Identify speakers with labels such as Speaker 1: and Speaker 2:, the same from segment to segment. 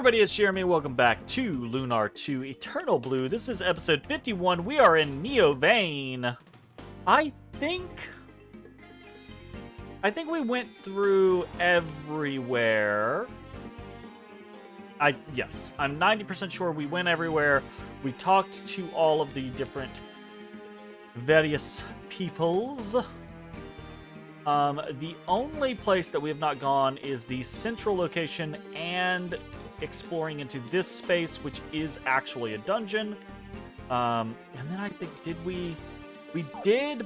Speaker 1: everybody, it's Jeremy. Welcome back to Lunar 2 Eternal Blue. This is episode 51. We are in Neo Vein. I think we went through everywhere. Yes, I'm 90% sure we went everywhere. We talked to all of the different various peoples. The only place that we have not gone is the central location and exploring into this space, which is actually a dungeon. And then I think, we did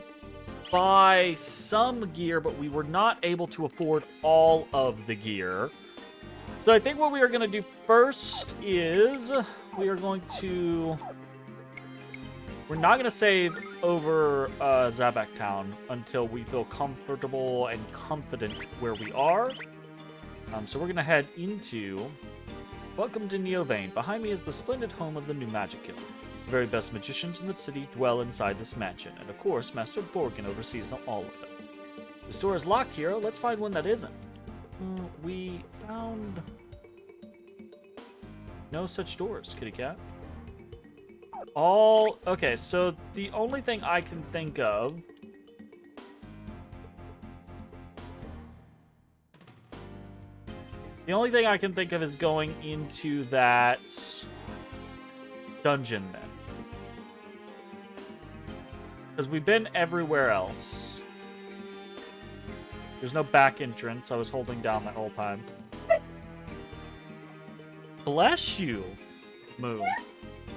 Speaker 1: buy some gear, but we were not able to afford all of the gear. So I think what we are going to do first is we are going to... We're not going to save over Zabak Town until we feel comfortable and confident where we are. So we're going to head into... Welcome to Neo Vein. Behind me is the splendid home of the new Magic Guild. The very best magicians in the city dwell inside this mansion. And of course, Master Borgin oversees them, all of them. The store is locked here. Let's find one that isn't. We found... no such doors, kitty cat. Okay, so the only thing I can think of... The only thing I can think of is going into that dungeon then. Because we've been everywhere else. There's no back entrance. I was holding down that whole time. Bless you, Moo.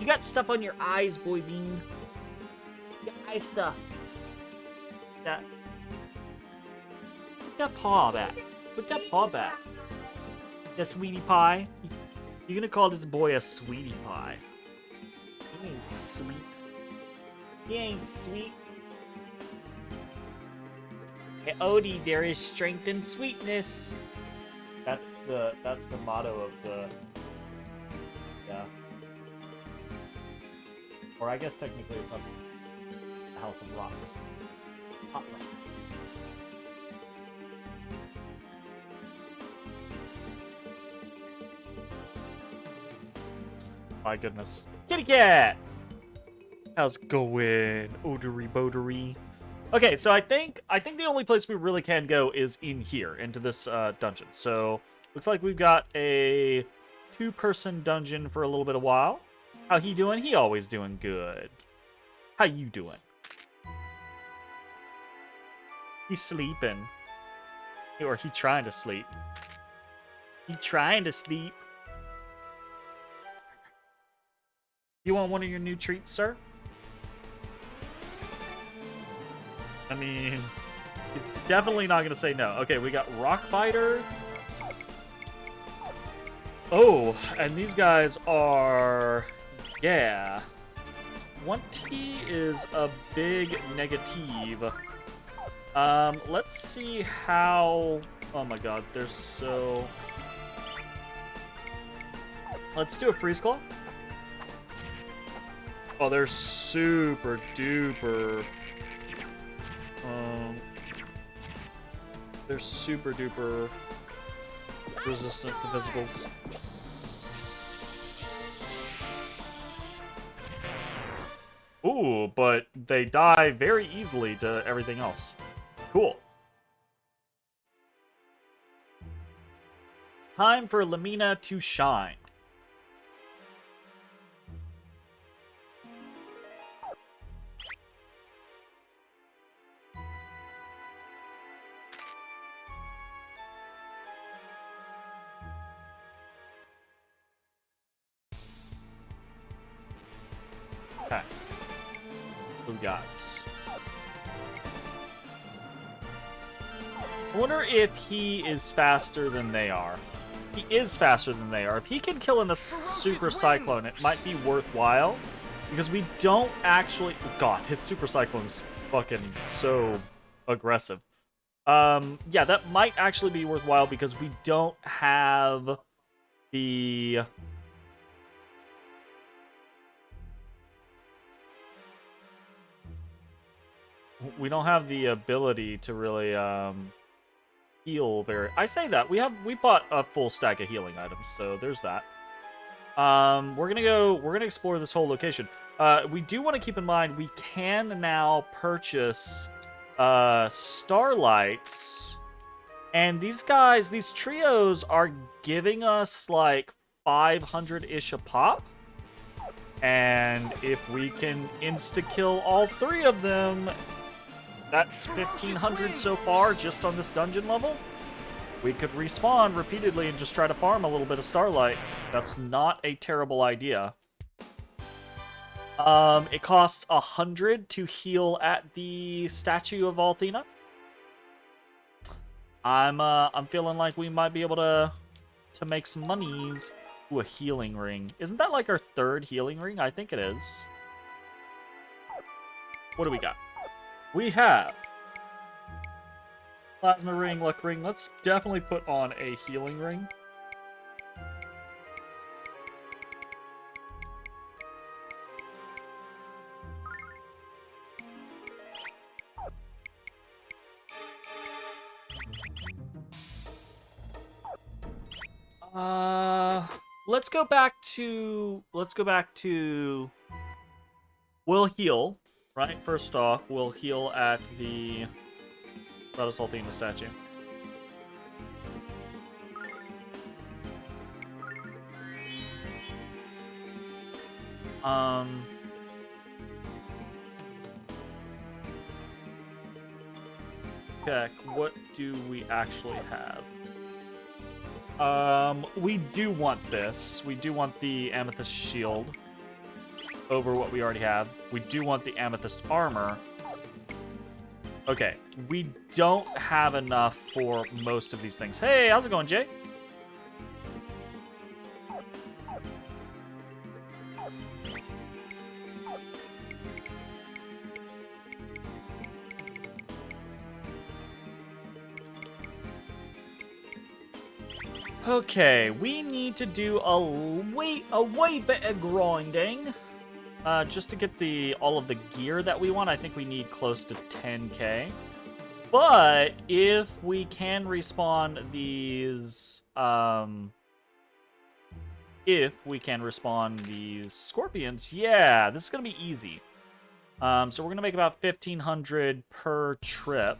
Speaker 2: You got stuff on your eyes, boy bean. Your eye stuff. That.
Speaker 1: Put that paw back. Put that paw back. Yeah, sweetie pie. You're gonna call this boy a sweetie pie.
Speaker 2: He ain't sweet. He ain't sweet. Hey, Odie, there is strength in sweetness.
Speaker 1: That's the motto of the... Yeah. Or I guess technically it's up the House of Rocks. Hot Rock. My goodness. Kitty cat! How's it going? Odery bodery. Okay, so I think the only place we really can go is in here, into this dungeon. So, looks like we've got a two-person dungeon for a little bit of while. How he doing? He always doing good. How you doing? He's sleeping. Or he trying to sleep. He trying to sleep. You want one of your new treats, sir? I mean, it's definitely not going to say no. Okay, we got Rock Biter. Oh, and these guys are... Yeah. 20 is a big negative. Let's see how... Oh my god, they're so... Let's do a Freeze Claw. Oh, they're super duper... They're super duper resistant to physicals. Ooh, but they die very easily to everything else. Cool. Time for Lamina to shine. Okay. Who got? I wonder if he is faster than they are. He is faster than they are. If he can kill in a Super Cyclone, it might be worthwhile. Because we don't actually... God, his Super Cyclone is fucking so aggressive. Yeah, that might actually be worthwhile because we don't have the... We don't have the ability to really heal very... I say that. We bought a full stack of healing items, so there's that. We're gonna explore this whole location. We do want to keep in mind we can now purchase starlights, and these trios are giving us like 500-ish a pop. And if we can insta-kill all 3 of them, that's 1,500 so far just on this dungeon level. We could respawn repeatedly and just try to farm a little bit of starlight. That's not a terrible idea. It costs 100 to heal at the statue of Althena. I'm feeling like we might be able to make some monies. Ooh, a healing ring. Isn't that like our 3rd healing ring? I think it is. What do we got? We have plasma ring, luck ring. Let's definitely put on a healing ring. Let's go back to we'll heal, right? First off, we'll heal at the Goddess Althena statue. Check, what do we actually have? We do want this. We do want the amethyst shield over what we already have. We do want the amethyst armor. Okay, we don't have enough for most of these things. Hey, how's it going, Jay? Okay, we need to do a way better grinding. Just to get all of the gear that we want. I think we need close to 10k. But if we can respawn these, scorpions, yeah, this is gonna be easy. So we're gonna make about 1,500 per trip.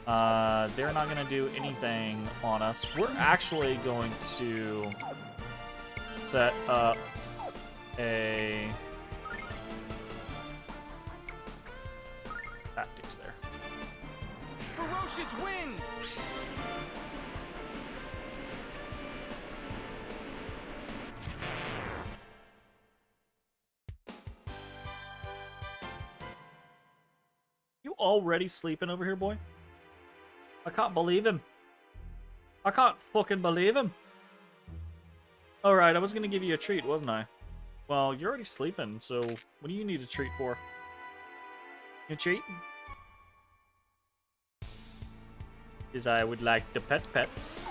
Speaker 1: They're not gonna do anything on us. We're actually going to set up a tactics there.
Speaker 3: Ferocious wind.
Speaker 1: You already sleeping over here, boy? I can't believe him. I can't fucking believe him. Alright, I was gonna give you a treat, wasn't I? Well, you're already sleeping, so what do you need a treat for? A treat? Is I would like the pets.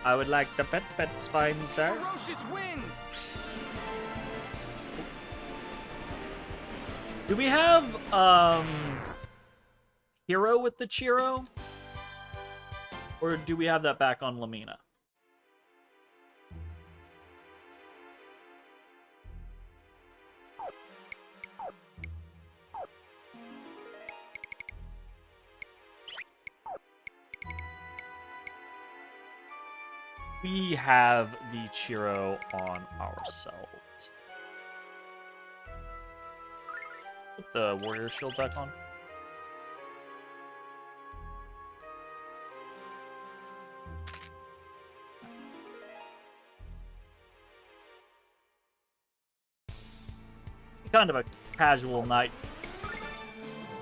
Speaker 1: I would like the pets, fine sir.
Speaker 3: Ferocious wind.
Speaker 1: Do we have, Hero with the Chiro? Or do we have that back on Lamina? We have the Chiro on ourselves. Put the warrior shield back on. Kind of a casual night,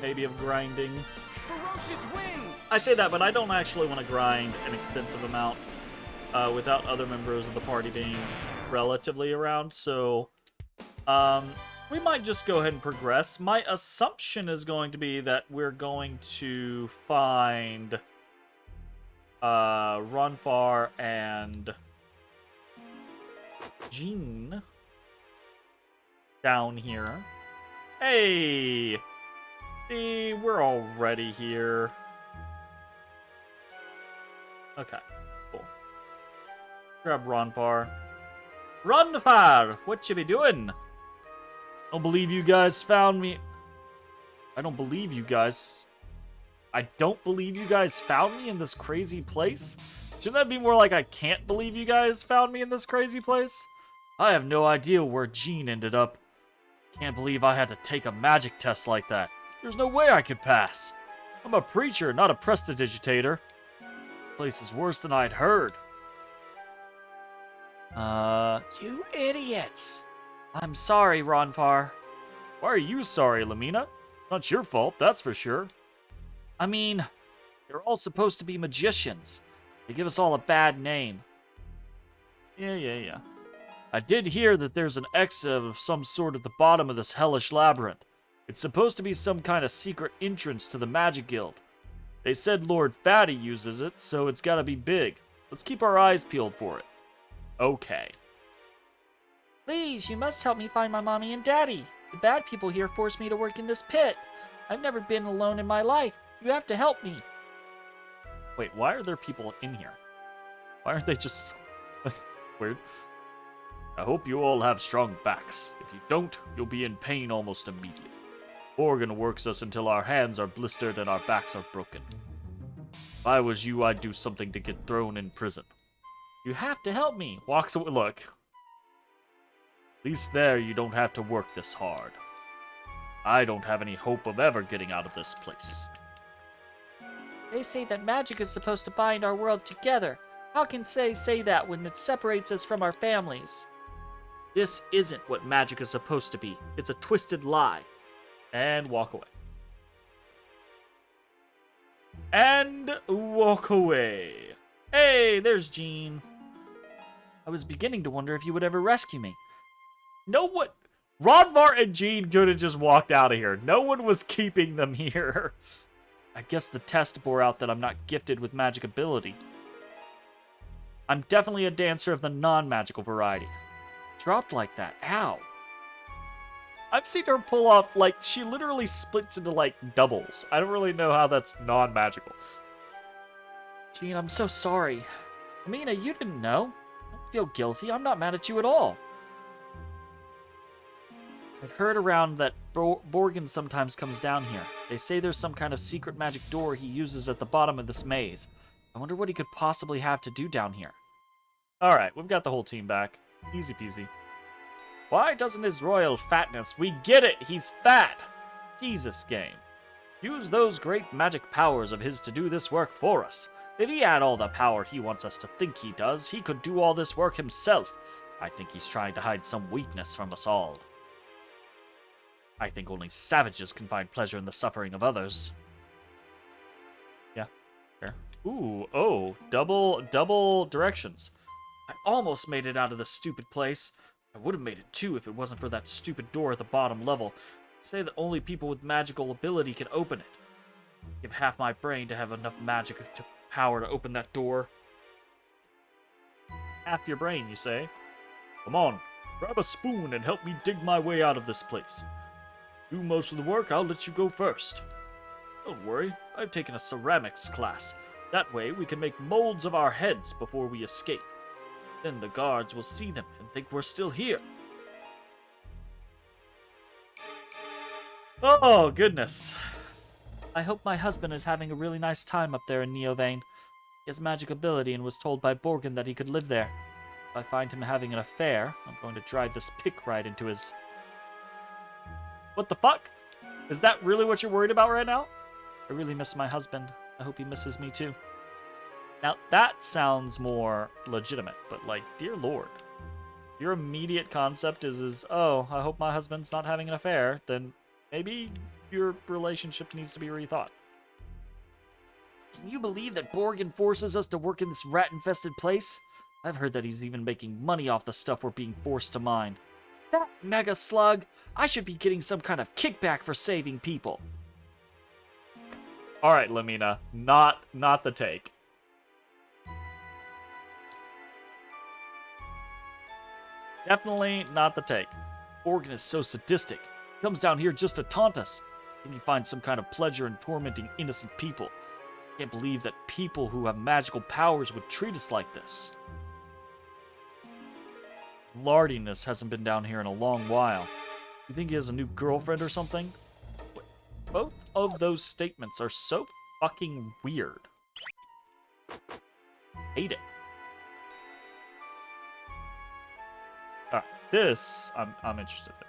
Speaker 1: maybe, of grinding.
Speaker 3: Ferocious wind.
Speaker 1: I say that, but I don't actually want to grind an extensive amount without other members of the party being relatively around, so we might just go ahead and progress. My assumption is going to be that we're going to find Runfar and Jean down here. Hey! See, we're already here. Okay, cool. Grab Ronfar. Ronfar, what you be doing? Don't believe you guys found me. I don't believe you guys. I don't believe you guys found me in this crazy place? Shouldn't that be more like I can't believe you guys found me in this crazy place? I have no idea where Jean ended up. Can't believe I had to take a magic test like that. There's no way I could pass. I'm a preacher, not a prestidigitator. This place is worse than I'd heard. You idiots! I'm sorry, Ronfar. Why are you sorry, Lamina? It's not your fault, that's for sure. I mean, they're all supposed to be magicians. They give us all a bad name. Yeah. I did hear that there's an exit of some sort at the bottom of this hellish labyrinth. It's supposed to be some kind of secret entrance to the Magic Guild. They said Lord Fatty uses it, so it's gotta be big. Let's keep our eyes peeled for it. Okay.
Speaker 2: Please, you must help me find my mommy and daddy. The bad people here forced me to work in this pit. I've never been alone in my life. You have to help me.
Speaker 1: Wait, why are there people in here? Why aren't they just... Weird. I hope you all have strong backs. If you don't, you'll be in pain almost immediately. Borgin works us until our hands are blistered and our backs are broken. If I was you, I'd do something to get thrown in prison.
Speaker 2: You have to help me.
Speaker 1: Walks away. Look. At least there you don't have to work this hard. I don't have any hope of ever getting out of this place.
Speaker 2: They say that magic is supposed to bind our world together. How can they say that when it separates us from our families?
Speaker 1: This isn't what magic is supposed to be. It's a twisted lie. And walk away. And walk away. Hey, there's Jean.
Speaker 2: I was beginning to wonder if you would ever rescue me.
Speaker 1: No one... Rodvar and Jean could have just walked out of here. No one was keeping them here. I guess the test bore out that I'm not gifted with magic ability. I'm definitely a dancer of the non-magical variety. Dropped like that. Ow. I've seen her pull off, like, she literally splits into, like, doubles. I don't really know how that's non-magical.
Speaker 2: Jean, I'm so sorry. Amina, you didn't know. Don't feel guilty. I'm not mad at you at all.
Speaker 1: I've heard around that Borgin sometimes comes down here. They say there's some kind of secret magic door he uses at the bottom of this maze. I wonder what he could possibly have to do down here. Alright, we've got the whole team back. Easy peasy. Why doesn't his royal fatness... We get it! He's fat! Jesus, game. Use those great magic powers of his to do this work for us. If he had all the power he wants us to think he does, he could do all this work himself. I think he's trying to hide some weakness from us all. I think only savages can find pleasure in the suffering of others. Yeah, fair. Ooh, oh, double directions. I almost made it out of this stupid place. I would have made it too if it wasn't for that stupid door at the bottom level. Say that only people with magical ability can open it. Give half my brain to have enough magic power to open that door. Half your brain, you say? Come on, grab a spoon and help me dig my way out of this place. Do most of the work, I'll let you go first. Don't worry, I've taken a ceramics class. That way we can make molds of our heads before we escape. Then the guards will see them and think we're still here. Oh, goodness. I hope my husband is having a really nice time up there in Neovane. He has magic ability and was told by Borgin that he could live there. If I find him having an affair, I'm going to drive this pick right into his... What the fuck? Is that really what you're worried about right now? I really miss my husband. I hope he misses me too. Now, that sounds more legitimate, but like, dear lord. Your immediate concept is, oh, I hope my husband's not having an affair, then maybe your relationship needs to be rethought. Can you believe that Borgin forces us to work in this rat-infested place? I've heard that he's even making money off the stuff we're being forced to mine. That mega slug! I should be getting some kind of kickback for saving people. Alright, Lamina. Not the take. Definitely not the take. Borgin is so sadistic. He comes down here just to taunt us. I think he finds some kind of pleasure in tormenting innocent people. I can't believe that people who have magical powers would treat us like this. Lardiness hasn't been down here in a long while. You think he has a new girlfriend or something? Both of those statements are so fucking weird. Hate it. Ah, this I'm interested in.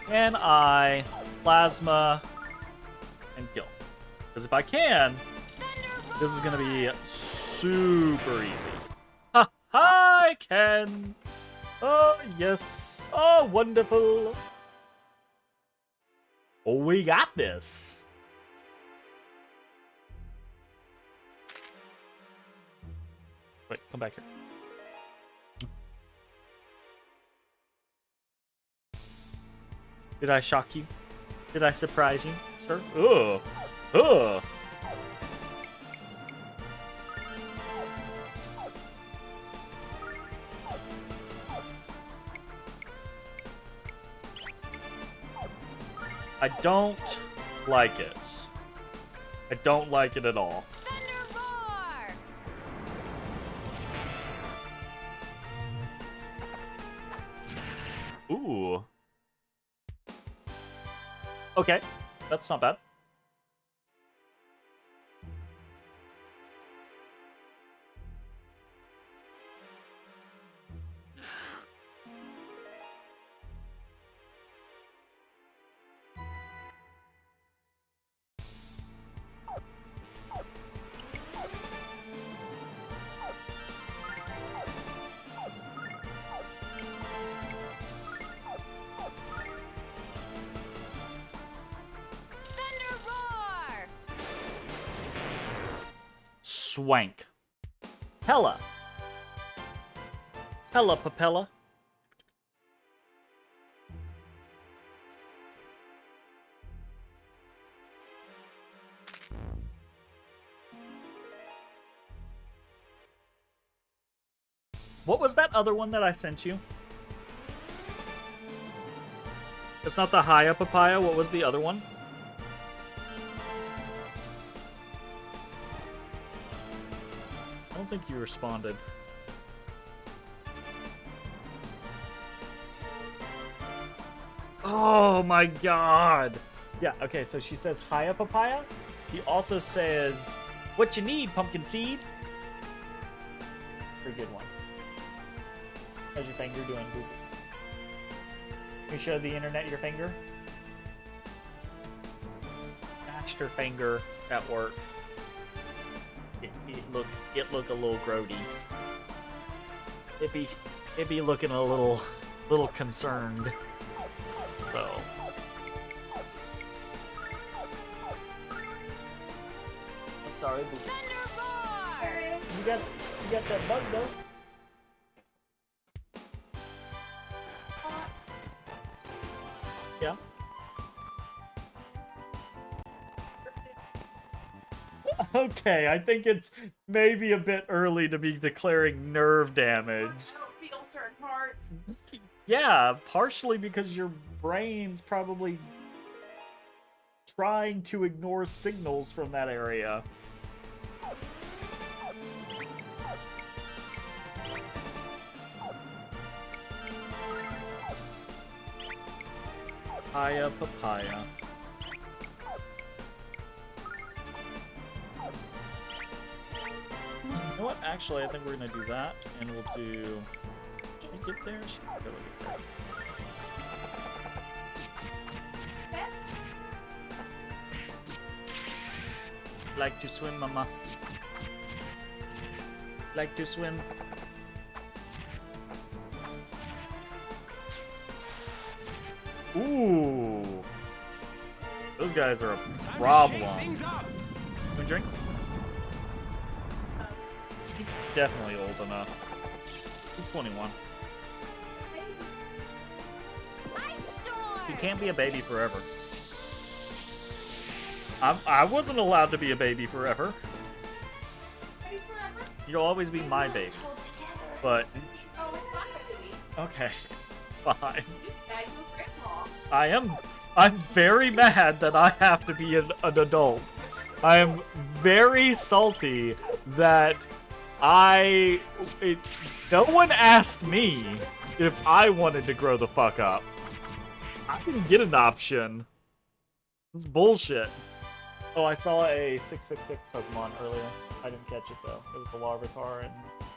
Speaker 1: Can I plasma and kill? Because if I can, this is gonna be super easy. Ha! I can! Oh, yes. Oh, wonderful. Oh, we got this. Wait, come back here. Did I shock you? Did I surprise you, sir? Ugh. Ugh. I don't like it. I don't like it at all.
Speaker 4: Thunder roar!
Speaker 1: Ooh. Okay, that's not bad.
Speaker 4: Thunder roar!
Speaker 1: Swank. Hella. Hella Papella. What was that other one that I sent you? It's not the Haya Papaya. What was the other one? I don't think you responded. Oh my god! Yeah, okay, so she says Haya Papaya. She also says, what you need, pumpkin seed? Pretty good one. How's your finger doing, boo? Can you show the internet your finger? Matched her finger at work. It look a little grody. It be looking a little concerned. So I'm sorry, boo.
Speaker 4: Thunder roar!
Speaker 1: You got that bug though. Yeah. Okay, I think it's maybe a bit early to be declaring nerve damage.
Speaker 5: I don't feel certain parts.
Speaker 1: Yeah, partially because your brain's probably trying to ignore signals from that area. Papaya, papaya. You know what? Actually, I think we're gonna do that, and we'll do. Should we get there? Should we go get there? Like to swim, mama. Like to swim. Ooh. Those guys are a problem.
Speaker 3: Things up.
Speaker 1: Can we drink? He's definitely old enough. He's 21.
Speaker 4: Ice storm!
Speaker 1: He can't be a baby forever. I wasn't allowed to be a baby forever. You'll always be my baby. But
Speaker 5: Oh, my baby.
Speaker 1: okay. fine.
Speaker 5: You bag your grandma.
Speaker 1: I'm very mad that I have to be an adult. I am very salty that no one asked me if I wanted to grow the fuck up. I didn't get an option. It's bullshit. Oh, I saw a 666 Pokemon earlier. I didn't catch it though. It was a Larvitar and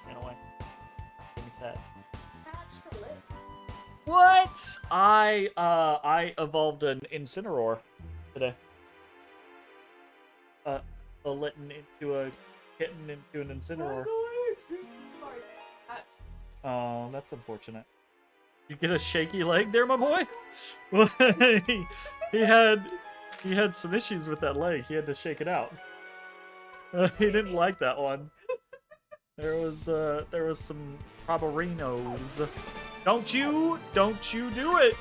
Speaker 1: ran away. Made me sad. What? I evolved an Incineroar today. A Litten into a kitten into an Incineroar. Oh, that's unfortunate. You get a shaky leg there, my boy? he had some issues with that leg. He had to shake it out. He didn't like that one. There was some Proberinos. Don't you do it!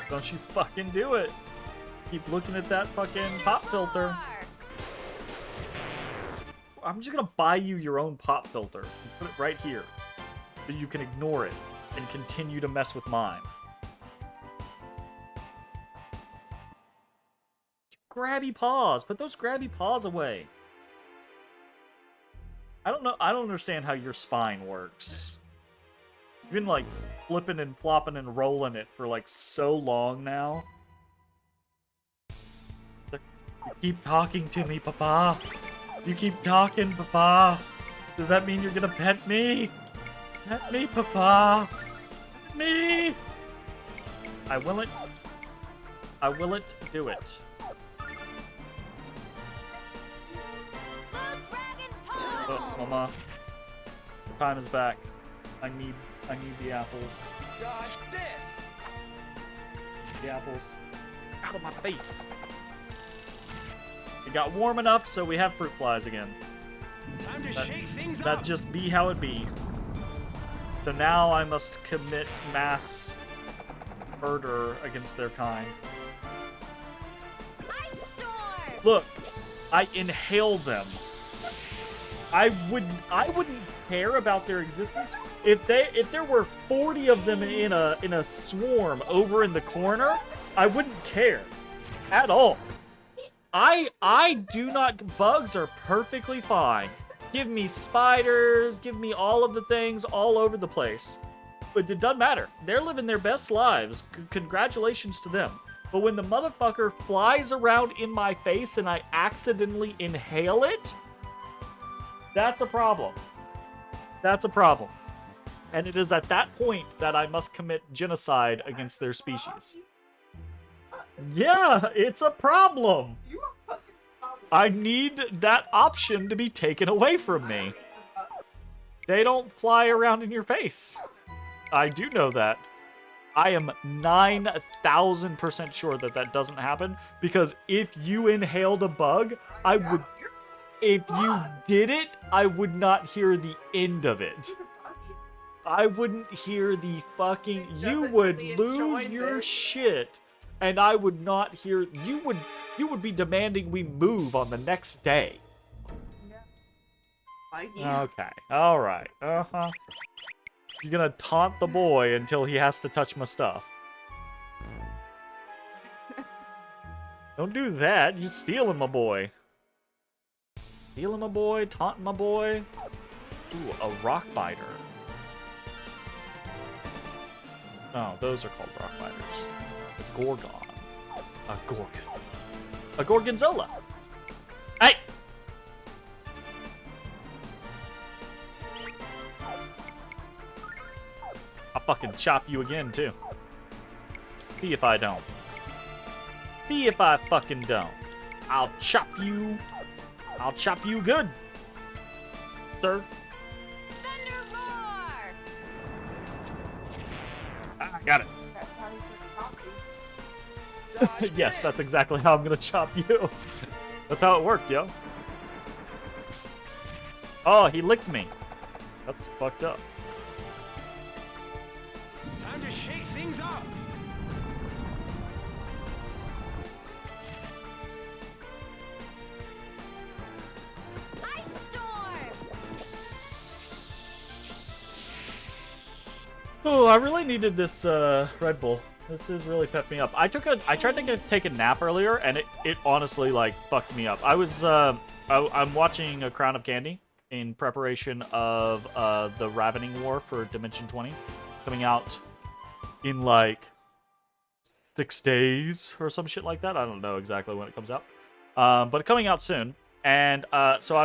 Speaker 1: Don't you fucking do it! Keep looking at that fucking pop filter.
Speaker 4: Roar.
Speaker 1: I'm just gonna buy you your own pop filter and put it right here, so you can ignore it and continue to mess with mine. Grabby paws. Put those grabby paws away. I don't understand how your spine works. You've been like flipping and flopping and rolling it for like so long now. You keep talking to me, Papa. You keep talking, Papa. Does that mean you're gonna pet me? Pet me, Papa. Pet me. I willn't do it.
Speaker 4: Blue Dragon
Speaker 1: Oh,
Speaker 4: Pole.
Speaker 1: Mama. The time is back. I need the apples.
Speaker 3: Dodge this.
Speaker 1: The apples. Out of my face. It got warm enough, so we have fruit flies again.
Speaker 3: Time to shake things
Speaker 1: That
Speaker 3: up.
Speaker 1: just be how it be. So now I must commit mass murder against their kind.
Speaker 4: Ice Storm.
Speaker 1: Look, I inhale them. I wouldn't care about their existence if there were 40 of them in a swarm over in the corner. I wouldn't care at all. I do not. Bugs are perfectly fine. Give me spiders. Give me all of the things all over the place. But it doesn't matter. They're living their best lives. Congratulations to them. But when the motherfucker flies around in my face and I accidentally inhale it, that's a problem. That's a problem. And it is at that point that I must commit genocide against their species. Yeah, it's a problem. I need that option to be taken away from me. They don't fly around in your face. I do know that. I am 9,000% sure that that doesn't happen, because if you inhaled a bug, I would... If you did it, I would not hear the end of it. I wouldn't hear the fucking... You would lose your shit, and I would not hear... You would be demanding we move on the next day. Okay, alright, uh-huh. You're gonna taunt the boy until he has to touch my stuff. Don't do that, you're stealing my boy. Stealing my boy, taunting my boy. Ooh, a rock biter. Oh, those are called rock biters. A gorgon. A gorgon. A gorgonzola. Hey! I'll fucking chop you again, too. See if I don't. See if I fucking don't. I'll chop you. I'll chop you good, sir.
Speaker 4: Thunder Roar.
Speaker 1: Ah, got it.
Speaker 3: Dodge
Speaker 1: Yes,
Speaker 3: this.
Speaker 1: that's exactly how I'm gonna chop you. That's how it worked, yo. Oh, he licked me. That's fucked up.
Speaker 3: Time to shake things up.
Speaker 4: Ice Storm.
Speaker 1: Oh, I really needed this Red Bull. This has really pepped me up. I tried to take a nap earlier, and it honestly like fucked me up. I'm watching A Crown of Candy in preparation of the Ravening War for Dimension 20, coming out in like 6 days or some shit like that. I don't know exactly when it comes out, but coming out soon. And so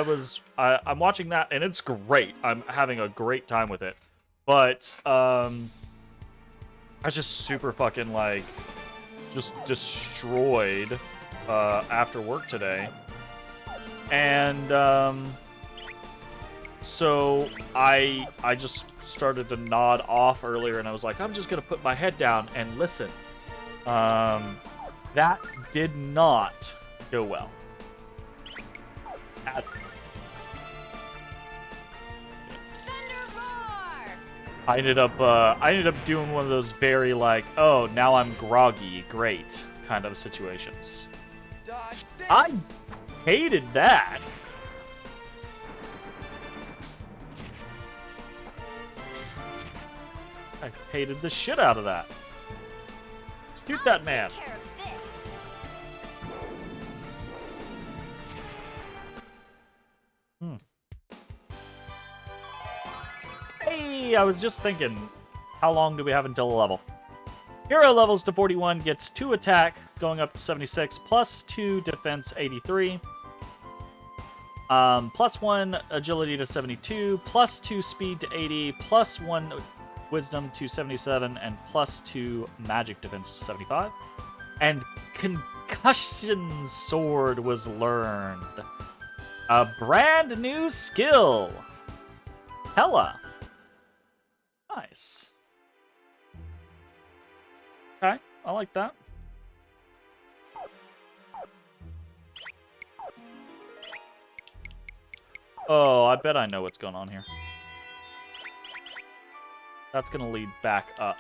Speaker 1: I'm watching that, and it's great. I'm having a great time with it. But I was just super fucking like just destroyed after work today. And so I just started to nod off earlier, and I was like, I'm just gonna put my head down and listen. That did not go well. I ended up doing one of those very like, oh, now I'm groggy, great kind of situations.
Speaker 3: Dodge this.
Speaker 1: I hated that. I hated the shit out of that. Shoot that man.
Speaker 4: Take care of this.
Speaker 1: Hey, I was just thinking, how long do we have until a level? Hero levels to 41 gets 2 attack, going up to 76, plus 2 defense 83. Plus 1 agility to 72, plus 2 speed to 80, plus 1 wisdom to 77, and plus 2 magic defense to 75. And concussion sword was learned. A brand new skill. Hella. Nice. Okay, I like that. Oh, I bet I know what's going on here. That's gonna lead back up.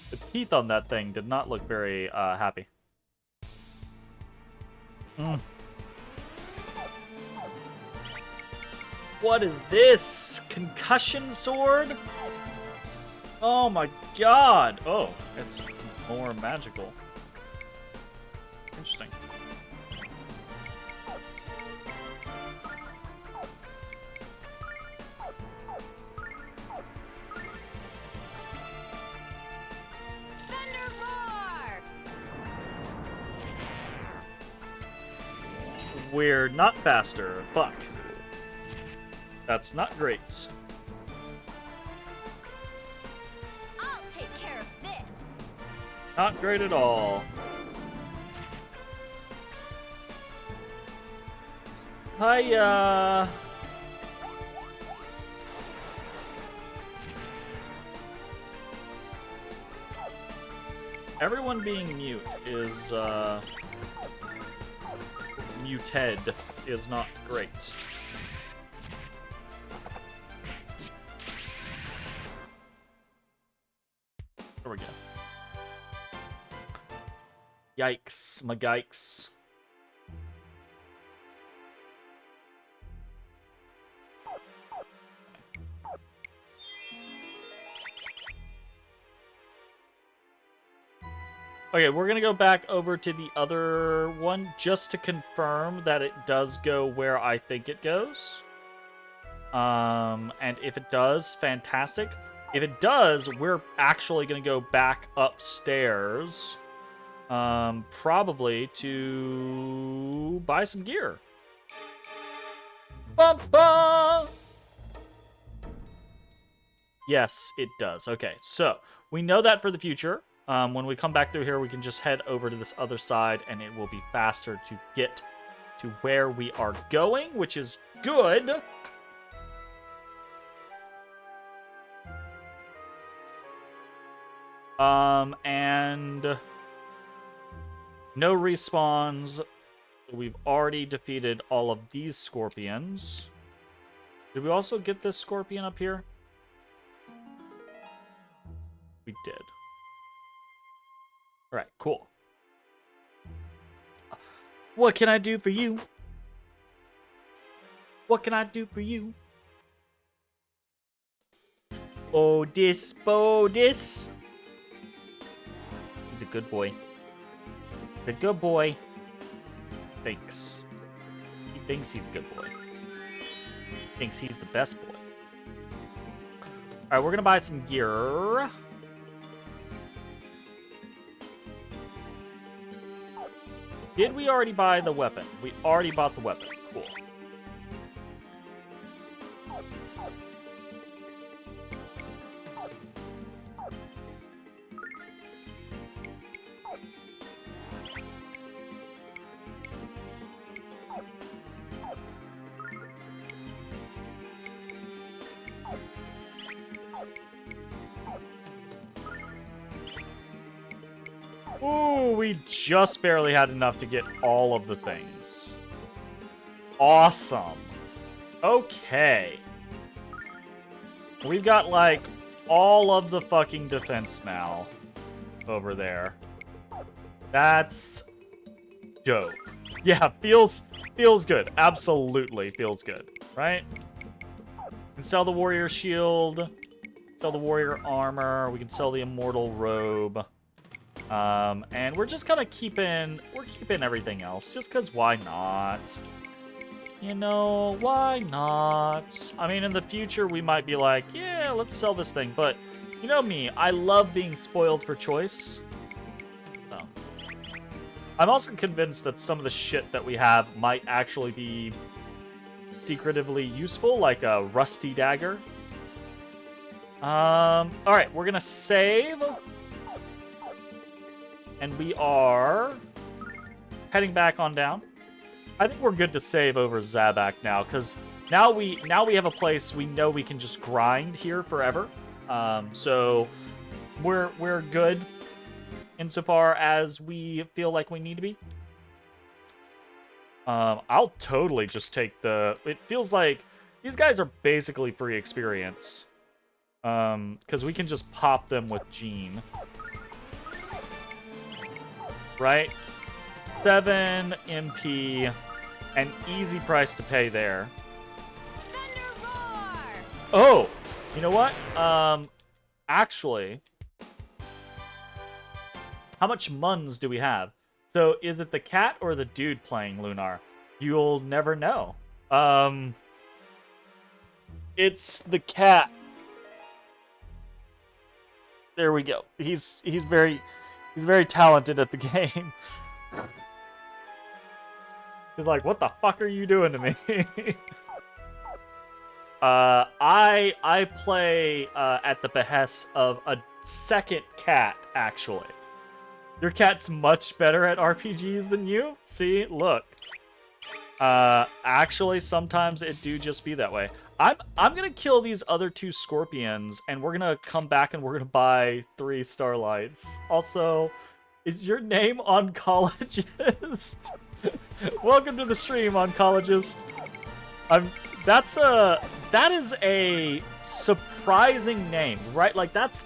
Speaker 1: The teeth on that thing did not look very happy. What is this? Concussion sword? Oh my god. Oh, it's more magical. Interesting.
Speaker 4: Thunder roar.
Speaker 1: We're not faster. Fuck. That's not great.
Speaker 4: I'll take care of this.
Speaker 1: Not great at all. Hiya. Everyone being mute is muted is not great. There we go. Yikes, my gikes. Okay, we're gonna go back over to the other one just to confirm that it does go where I think it goes. And if it does, fantastic. If it does, we're actually gonna go back upstairs, probably to buy some gear. Bum, bum. Yes, it does. Okay, so we know that for the future. When we come back through here, we can just head over to this other side, and it will be faster to get to where we are going, which is good. And no respawns. We've already defeated all of these scorpions. Did we also get this scorpion up here? We did. All right, cool. What can I do for you? What can I do for you? Bodis, Bodis. He's a good boy. The good boy thinks. He thinks he's a good boy. Thinks he's the best boy. Alright, we're gonna buy some gear. Did we already buy the weapon? We already bought the weapon. Cool. Ooh, we just barely had enough to get all of the things. Awesome. Okay. We've got, like, all of the fucking defense now over there. That's dope. Yeah, feels good. Absolutely feels good, right? We can sell the warrior shield, sell the warrior armor, we can sell the immortal robe. And we're just kind of keeping everything else, just because why not? You know, why not? I mean, in the future, we might be like, yeah, let's sell this thing, but you know me, I love being spoiled for choice. So. I'm also convinced that some of the shit that we have might actually be secretively useful, like a rusty dagger. Alright, we're gonna save. And we are heading back on down. I think we're good to save over Zabak now, because now we have a place we know we can just grind here forever. So we're good insofar as we feel like we need to be. I'll totally just take the. It feels like these guys are basically free experience, because we can just pop them with Gene. Right? 7 MP, an easy price to pay there. Oh, you know what? Actually, how much muns do we have? So is it the cat or the dude playing Lunar? You'll never know. It's the cat. There we go. He's very talented at the game. He's like, what the fuck are you doing to me? I play at the behest of a second cat, actually. Your cat's much better at RPGs than you? See, look. Actually, sometimes it do just be that way. I'm gonna kill these other 2 scorpions, and we're gonna come back and we're gonna buy 3 starlights. Also, is your name Oncologist? Welcome to the stream, Oncologist. That is a surprising name, right? Like that's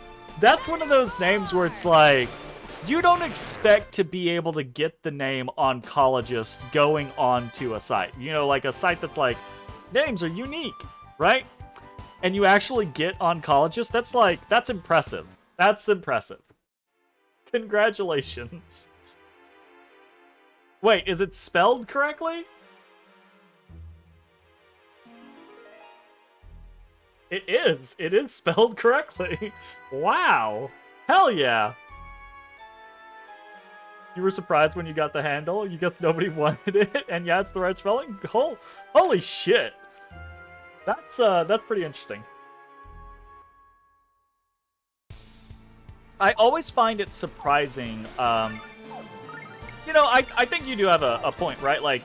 Speaker 1: one of those names where it's like you don't expect to be able to get the name Oncologist going onto a site. You know, like a site that's like names are unique, right? And you actually get Oncologist. That's impressive. That's impressive. Congratulations. Wait, is it spelled correctly? It is. It is spelled correctly. Wow. Hell yeah. You were surprised when you got the handle? You guess nobody wanted it? And yeah, it's the right spelling? Holy shit. That's pretty interesting. I always find it surprising, you know, I think you do have a point, right? Like,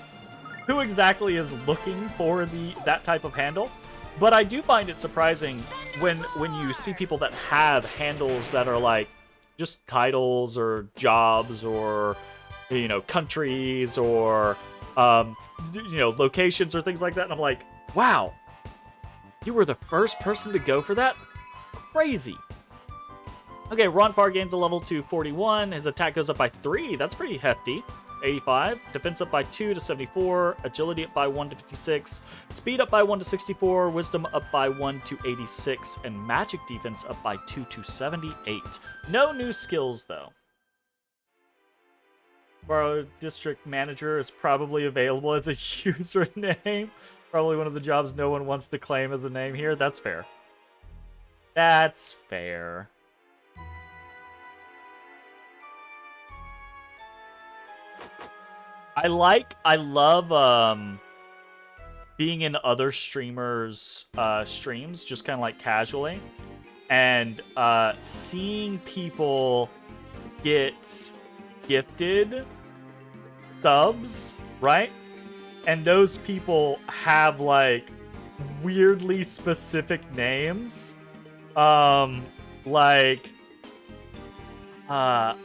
Speaker 1: who exactly is looking for that type of handle? But I do find it surprising when you see people that have handles that are like just titles or jobs or, you know, countries or, you know, locations or things like that. And I'm like, wow, You were the first person to go for that? Crazy. Okay, Ron Farr gains a level to 41. His attack goes up by 3. That's pretty hefty. 85. Defense up by 2 to 74. Agility up by 1 to 56. Speed up by 1 to 64. Wisdom up by 1 to 86. And magic defense up by 2 to 78. No new skills, though. Borough District Manager is probably available as a username. Probably one of the jobs no one wants to claim as the name here. That's fair. That's fair. I love being in other streamers' streams, just kind of like casually, and seeing people get gifted subs, right? And those people have like weirdly specific names, like that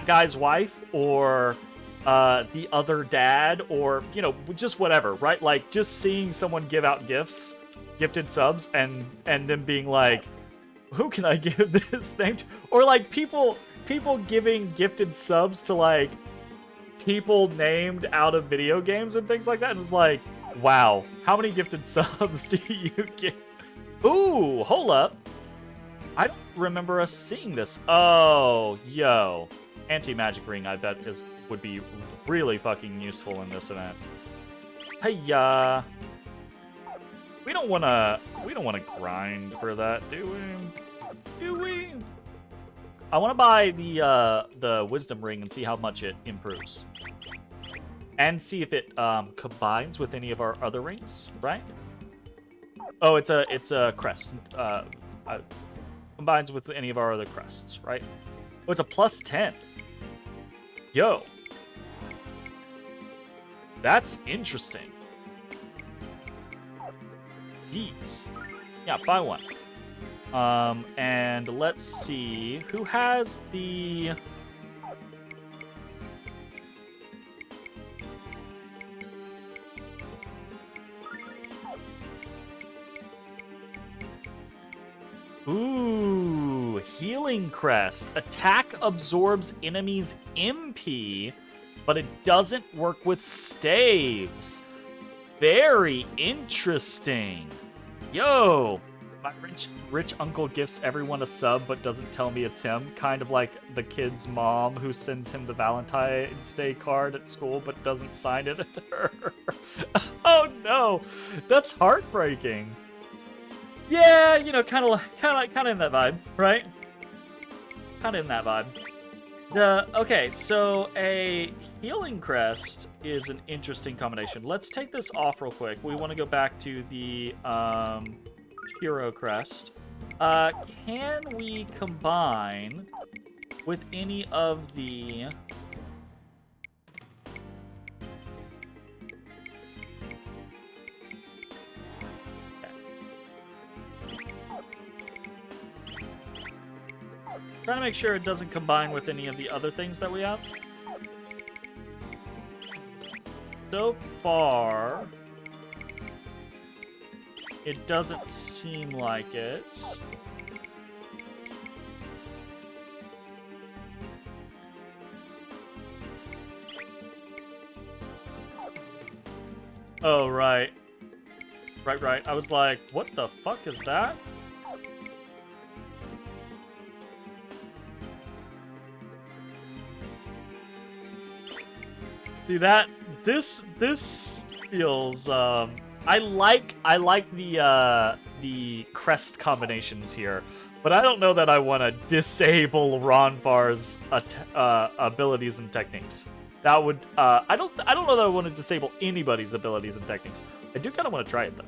Speaker 1: guy's wife, or the other dad, or, you know, just whatever, right? Like, just seeing someone give out gifts, gifted subs, and then being like, who can I give this name to? Or, like, people giving gifted subs to, like, people named out of video games and things like that. And it's like, wow, how many gifted subs do you get? Ooh, hold up. I don't remember us seeing this. Oh, yo. Anti-magic ring, I bet, would be really fucking useful in this event. Hey-ya. We don't wanna grind for that, do we? Do we? I wanna buy the wisdom ring and see how much it improves. And see if it combines with any of our other rings, right? Oh, it's a crest. Combines with any of our other crests, right? Oh, it's a plus 10. Yo. That's interesting. Jeez. Yeah, buy one. And let's see who has the Ooh, Healing Crest. Attack absorbs enemies' MP, but it doesn't work with staves. Very interesting. Yo, my rich uncle gifts everyone a sub but doesn't tell me it's him. Kind of like the kid's mom who sends him the Valentine's Day card at school but doesn't sign it at her. Oh no, that's heartbreaking. Yeah, you know, kind of in that vibe, right? Kind of in that vibe. Okay, so a Healing Crest is an interesting combination. Let's take this off real quick. We want to go back to the Hero Crest. Can we combine with any of the... Trying to make sure it doesn't combine with any of the other things that we have. So far, it doesn't seem like it. Oh, right. Right. I was like, what the fuck is that? See that this feels I like the crest combinations here, but I don't know that I want to disable Ronfar's abilities and techniques. That would I don't know that I want to disable anybody's abilities and techniques. I do kind of want to try it though.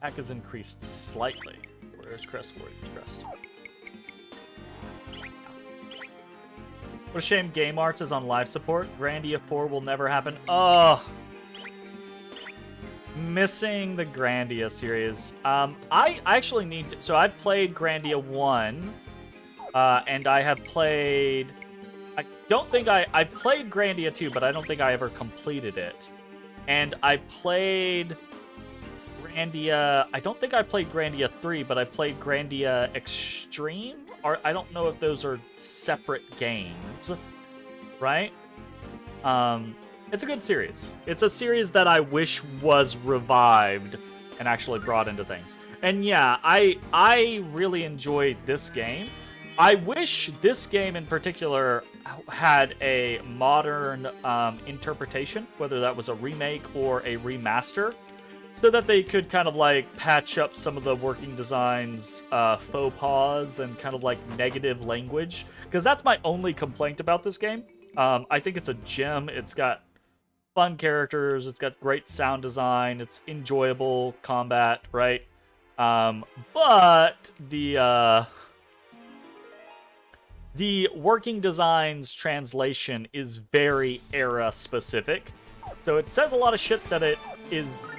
Speaker 1: Attack is increased slightly. Where's Crest? Where's Crest? What a shame Game Arts is on live support. Grandia 4 will never happen. Oh! missing the Grandia series. I actually need to... So I've played Grandia 1, and I have played... I don't think I played Grandia 2, but I don't think I ever completed it. And I played Grandia... I don't think I played Grandia 3, but I played Grandia Extreme? Or I don't know if those are separate games, right? It's a good series. It's a series that I wish was revived and actually brought into things. And yeah, I really enjoyed this game. I wish this game in particular had a modern interpretation, whether that was a remake or a remaster, so that they could kind of like patch up some of the working designs faux pas and kind of like negative language. Because that's my only complaint about this game. I think it's a gem. It's got fun characters, it's got great sound design, it's enjoyable combat, right? But the working designs translation is very era specific. So it says a lot of shit that it is,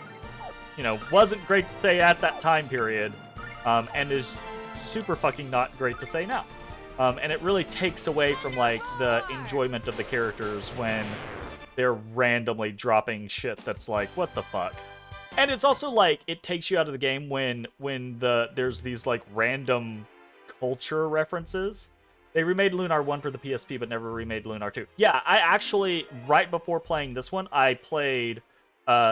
Speaker 1: you know, wasn't great to say at that time period, and is super fucking not great to say now. And it really takes away from like the enjoyment of the characters when they're randomly dropping shit that's like, what the fuck? And it's also like, it takes you out of the game when there's these like random culture references. They remade Lunar 1 for the PSP, but never remade Lunar 2. Yeah, I actually, right before playing this one, I played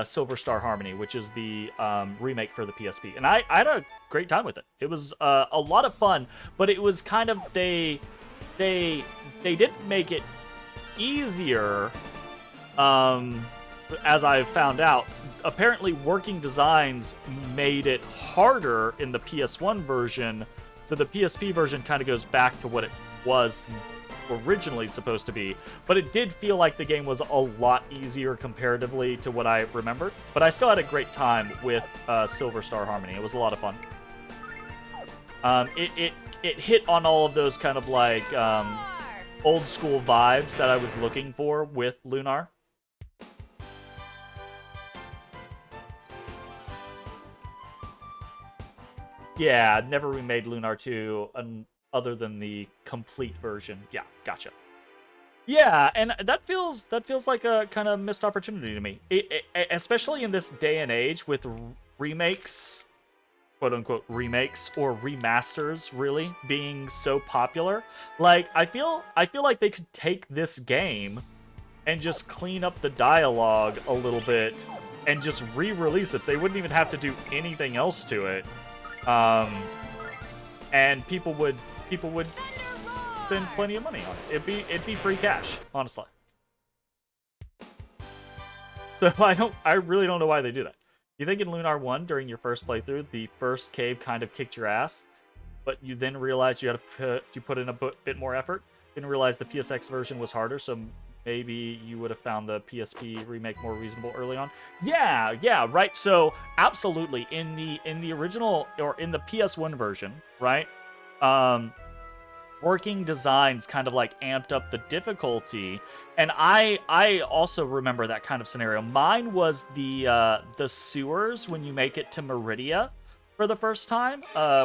Speaker 1: Silver Star Harmony, which is the remake for the PSP. And I had a great time with it. It was a lot of fun, but it was kind of, they didn't make it easier. As I've found out, apparently working designs made it harder in the PS1 version, so the PSP version kind of goes back to what it was originally supposed to be, but it did feel like the game was a lot easier comparatively to what I remembered, but I still had a great time with Silver Star Harmony. It was a lot of fun. It hit on all of those kind of like old school vibes that I was looking for with Lunar. Yeah, never remade Lunar 2 other than the complete version. Yeah, gotcha. Yeah, and that feels like a kind of missed opportunity to me. Especially in this day and age with remakes, quote unquote remakes or remasters really being so popular. Like I feel like they could take this game and just clean up the dialogue a little bit and just re-release it. They wouldn't even have to do anything else to it. And people would spend plenty of money on it. It'd be free cash, honestly. So I really don't know why they do that. You think in Lunar 1 during your first playthrough, the first cave kind of kicked your ass, but you then realized you put in a bit more effort. Didn't realize the PSX version was harder, so maybe you would have found the PSP remake more reasonable early on. Yeah, right. So absolutely, in the original or in the PS1 version, right? Working designs kind of like amped up the difficulty, and I also remember that kind of scenario. Mine was the sewers when you make it to Meridia for the first time,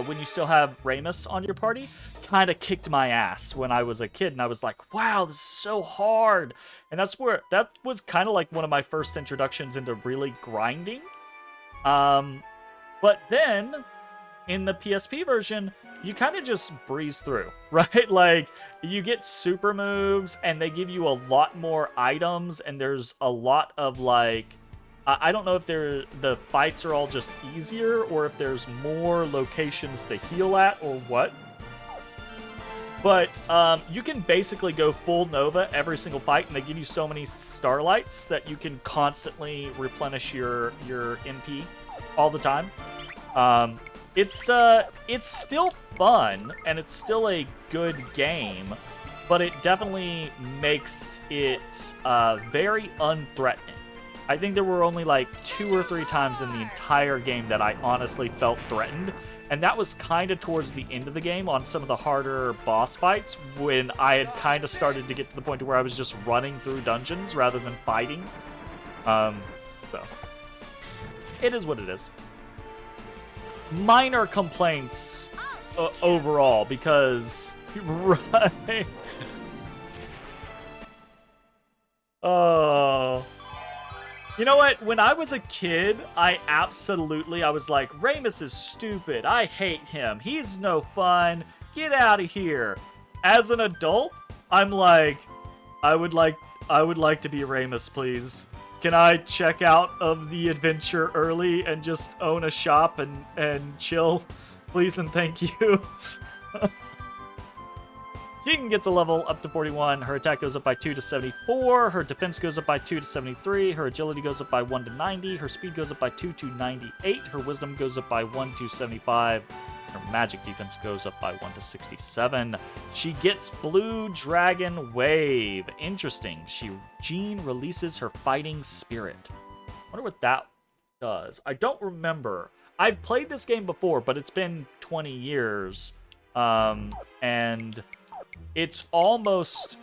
Speaker 1: when you still have Ramus on your party, kind of kicked my ass when I was a kid, and I was like, wow, this is so hard. And that was kind of like one of my first introductions into really grinding. But then in the PSP version, you kind of just breeze through, right? Like, you get super moves, and they give you a lot more items, and there's a lot of, like, I don't know if the fights are all just easier, or if there's more locations to heal at, or what. But you can basically go full Nova every single fight, and they give you so many starlights that you can constantly replenish your MP all the time. It's still fun, and it's still a good game, but it definitely makes it very unthreatening. I think there were only like 2 or 3 times in the entire game that I honestly felt threatened, and that was kind of towards the end of the game on some of the harder boss fights when I had kind of started to get to the point where I was just running through dungeons rather than fighting. So it is what it is. Minor complaints overall, because... Right. Oh. You know what? When I was a kid, I was like, Ramus is stupid. I hate him. He's no fun. Get out of here. As an adult, I'm like, I would like to be Ramus, please. Can I check out of the adventure early and just own a shop and chill? Please and thank you. Tegan gets a level up to 41. Her attack goes up by 2 to 74. Her defense goes up by 2 to 73. Her agility goes up by 1 to 90. Her speed goes up by 2 to 98. Her wisdom goes up by 1 to 75. Her magic defense goes up by 1 to 67. She gets Blue Dragon Wave. Interesting. Jean releases her fighting spirit. I wonder what that does. I don't remember. I've played this game before, but it's been 20 years. And it's almost...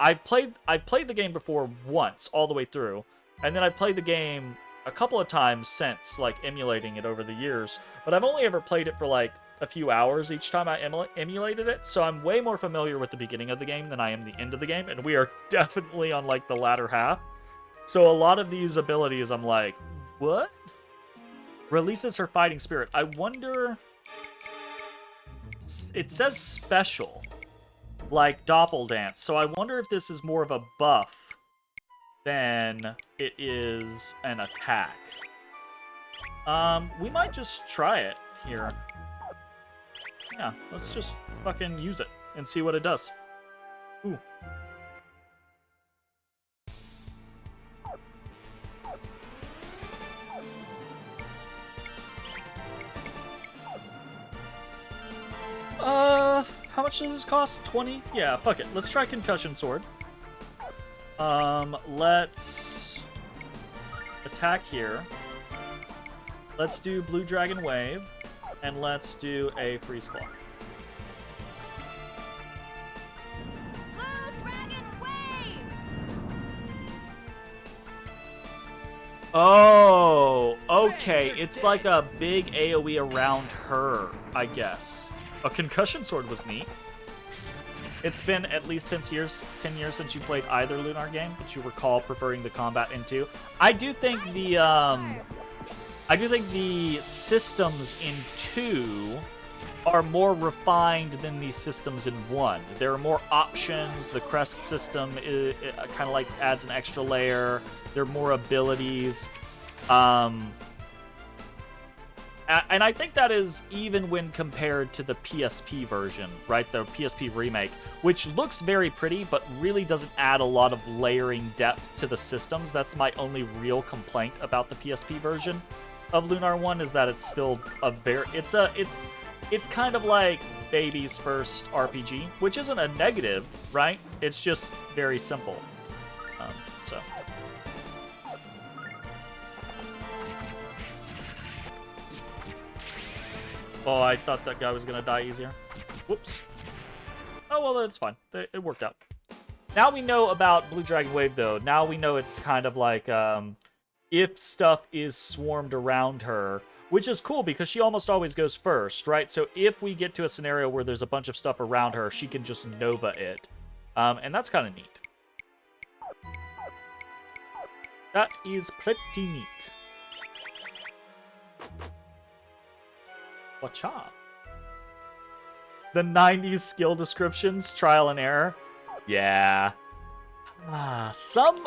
Speaker 1: I've played the game before once, all the way through. And then I played the game a couple of times since, like, emulating it over the years. But I've only ever played it for, like, a few hours each time I emulated it. So I'm way more familiar with the beginning of the game than I am the end of the game. And we are definitely on, like, the latter half. So a lot of these abilities, I'm like, what? Releases her fighting spirit. I wonder... It says special, like Doppeldance. So I wonder if this is more of a buff than it is an attack. We might just try it here. Yeah, let's just fucking use it and see what it does. Ooh. How much does this cost? 20? Yeah, fuck it. Let's try Concussion Sword. Let's attack here. Let's do Blue Dragon Wave. And let's do a Freeze Claw.
Speaker 4: Blue Dragon Wave!
Speaker 1: Oh, okay. It's like a big AoE around her, I guess. A Concussion Sword was neat. It's been at least 10 years since you played either Lunar game, but you recall preferring the combat in 2. I do think the systems in 2 are more refined than the systems in 1. There are more options. The crest system kind of like adds an extra layer. There are more abilities. And I think that is even when compared to the PSP version, right? The PSP remake, which looks very pretty, but really doesn't add a lot of layering depth to the systems. That's my only real complaint about the PSP version of Lunar 1, is that it's still a very... It's kind of like baby's first RPG, which isn't a negative, right? It's just very simple. So... Oh, I thought that guy was going to die easier. Whoops. Oh, well, that's fine. It worked out. Now we know about Blue Dragon Wave, though. Now we know it's kind of like if stuff is swarmed around her, which is cool because she almost always goes first, right? So if we get to a scenario where there's a bunch of stuff around her, she can just Nova it. And that's kind of neat. That is pretty neat. Wacha. The 90s skill descriptions, trial and error. Yeah. Some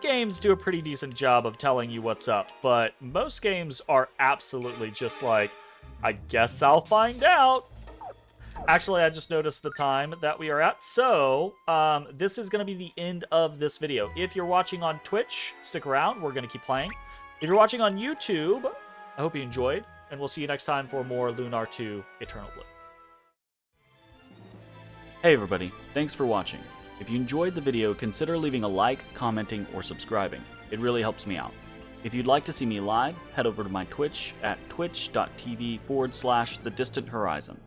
Speaker 1: games do a pretty decent job of telling you what's up, but most games are absolutely just like, I guess I'll find out. Actually, I just noticed the time that we are at, so this is going to be the end of this video. If you're watching on Twitch, stick around. We're going to keep playing. If you're watching on YouTube, I hope you enjoyed. And we'll see you next time for more Lunar 2 Eternal Blue.
Speaker 6: Hey everybody, thanks for watching. If you enjoyed the video, consider leaving a like, commenting, or subscribing. It really helps me out. If you'd like to see me live, head over to my Twitch at twitch.tv/thedistanthorizon.